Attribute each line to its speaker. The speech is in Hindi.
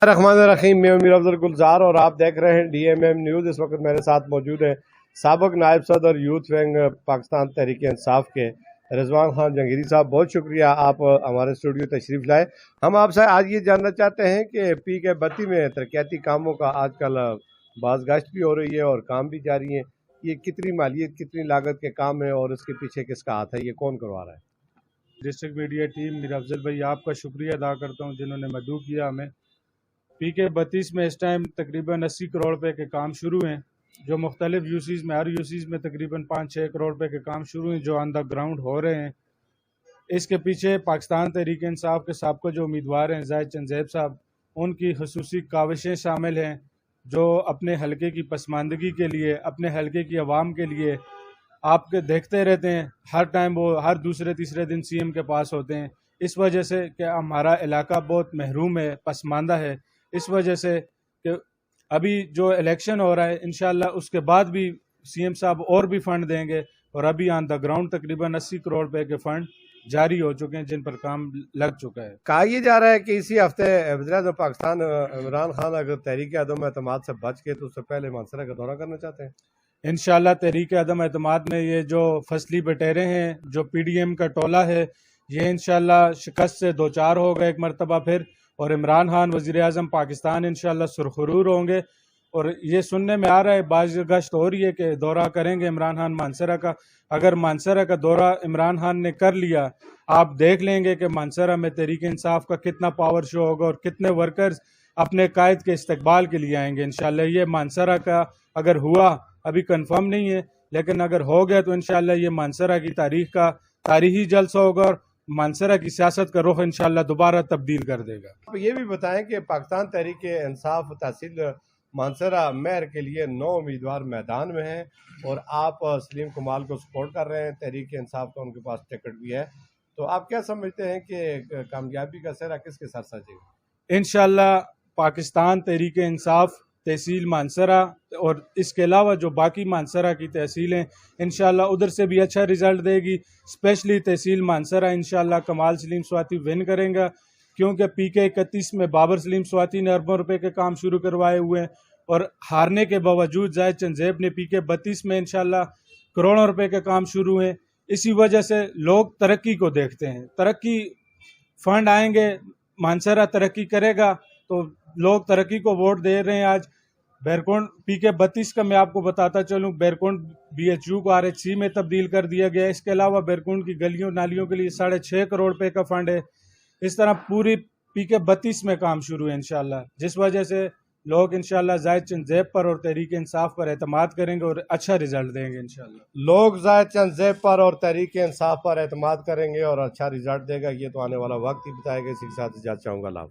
Speaker 1: रहमानिर्रहीम। मैं मीर अफजल गुलजार और आप देख रहे हैं DMM न्यूज़। इस वक्त मेरे साथ मौजूद है साबिक नायब सदर यूथ विंग पाकिस्तान तहरीक इंसाफ के रिजवान खान जंगीरी साहब, बहुत शुक्रिया आप हमारे स्टूडियो तशरीफ लाए। हम आपसे आज ये जानना चाहते हैं कि PK32 में तरक्याती कामों का आजकल बाज़गश्त भी हो रही है और काम भी जारी है। ये कितनी मालियत, कितनी लागत के काम है और इसके पीछे किसका हाथ है, ये कौन करवा रहा है?
Speaker 2: District media team Mir Afzal भाई, आपका शुक्रिया अदा करता हूँ जिन्होंने मदऊ किया हमें। PK32 में इस टाइम तकरीबन 80 करोड़ रुपए के काम शुरू हैं, जो मुख्तलिफ यूसीज़ में, हर यूसीज़ में तकरीबन 5-6 करोड़ रुपए के काम शुरू हैं जो ऑन द ग्राउंड हो रहे हैं। इसके पीछे पाकिस्तान तहरीक इंसाफ के साबिक़ा जो उम्मीदवार हैं जाहिद चंद साहब, उनकी खसूसी काविशें शामिल हैं जो अपने हलके की पसमानदगी के लिए, अपने हलके की आवाम के लिए आपके देखते रहते हैं। हर टाइम वो हर दूसरे तीसरे दिन CM के पास होते हैं, इस वजह से कि हमारा इलाका बहुत महरूम है, पसमानदा है। इस वजह से कि अभी जो इलेक्शन हो रहा है, इंशाल्लाह उसके बाद भी CM साहब और भी फंड देंगे और अभी ऑन द ग्राउंड तकरीबन 80 करोड़ रुपए के फंड जारी हो चुके हैं जिन पर काम लग चुका है।
Speaker 1: कहा यह जा रहा है कि इसी हफ्ते वज़ीर-ए-आज़म पाकिस्तान इमरान खान अगर तहरीक अदम एतमाद से बच के तो उससे पहले मानसरा का दौरा करना चाहते हैं।
Speaker 2: इंशाल्लाह तहरीक अदम एतमाद में ये जो फसली बटेरे हैं, जो PDM का टोला है, ये इंशाल्लाह शिकस्त से दो चार होगा एक मरतबा फिर, और इमरान खान वज़ीर-ए-आज़म पाकिस्तान इंशाल्लाह सुरखरूर होंगे। और ये सुनने में आ रहा है, बाज़गश्त हो रही है कि दौरा करेंगे इमरान खान मानसरा का। अगर मानसरा का दौरा इमरान खान ने कर लिया, आप देख लेंगे कि मानसरा में तहरीक इंसाफ का कितना पावर शो होगा और कितने वर्कर्स अपने कायद के इस्तकबाल के लिए आएंगे इंशाल्लाह। ये मानसरा का अगर हुआ, अभी कंफर्म नहीं है, लेकिन अगर हो गया तो इंशाल्लाह ये मानसरा की तारीख का तारीखी जलसा होगा और मानसरा की सियासत का रुख इंशाल्लाह दोबारा तब्दील कर देगा।
Speaker 1: आप ये भी बताएं कि पाकिस्तान तहरीक इंसाफ तहसील मानसरा मेयर के लिए 9 उम्मीदवार मैदान में हैं और आप सलीम कमाल को सपोर्ट कर रहे हैं। तहरीक इंसाफ का उनके पास टिकट भी है, तो आप क्या समझते हैं कि कामयाबी का सेहरा किसके साथ सजेगा?
Speaker 2: इंशाल्लाह पाकिस्तान तहरीक इंसाफ तहसील मानसरा और इसके अलावा जो बाकी मानसरा की तहसीलें, इंशाल्लाह उधर से भी अच्छा रिजल्ट देगी। स्पेशली तहसील मानसरा इंशाल्लाह कमाल सलीम स्वाति विन करेंगे, क्योंकि PK31 में बाबर सलीम स्वाति ने अरबों रुपए के काम शुरू करवाए हुए हैं और हारने के बावजूद जाहिद चंद ने PK32 में इंशाल्लाह करोड़ों रुपए के काम शुरू हैं। इसी वजह से लोग तरक्की को देखते हैं, तरक्की फंड आएंगे, मानसरा तरक्की करेगा तो लोग तरक्की को वोट दे रहे हैं। आज बैरकुंड PK32 का मैं आपको बताता चलूं, बैरकुंड BHU को RH में तब्दील कर दिया गया है। इसके अलावा बैरकुंड की गलियों नालियों के लिए 6.5 करोड़ रुपए का फंड है। इस तरह पूरी PK32 में काम शुरू है इंशाल्लाह, जिस वजह से लोग इंशाल्लाह जाहिद चंद पर और तहरीक इंसाफ पर एतमाद करेंगे और अच्छा रिजल्ट देंगे इंशाल्लाह।
Speaker 1: लोग जाहिद चंद पर और तहरीक इंसाफ पर एतमाद करेंगे और अच्छा रिजल्ट देगा, ये तो आने वाला वक्त ही बताएगा। इसी के साथ इजाज़त चाहूँगा।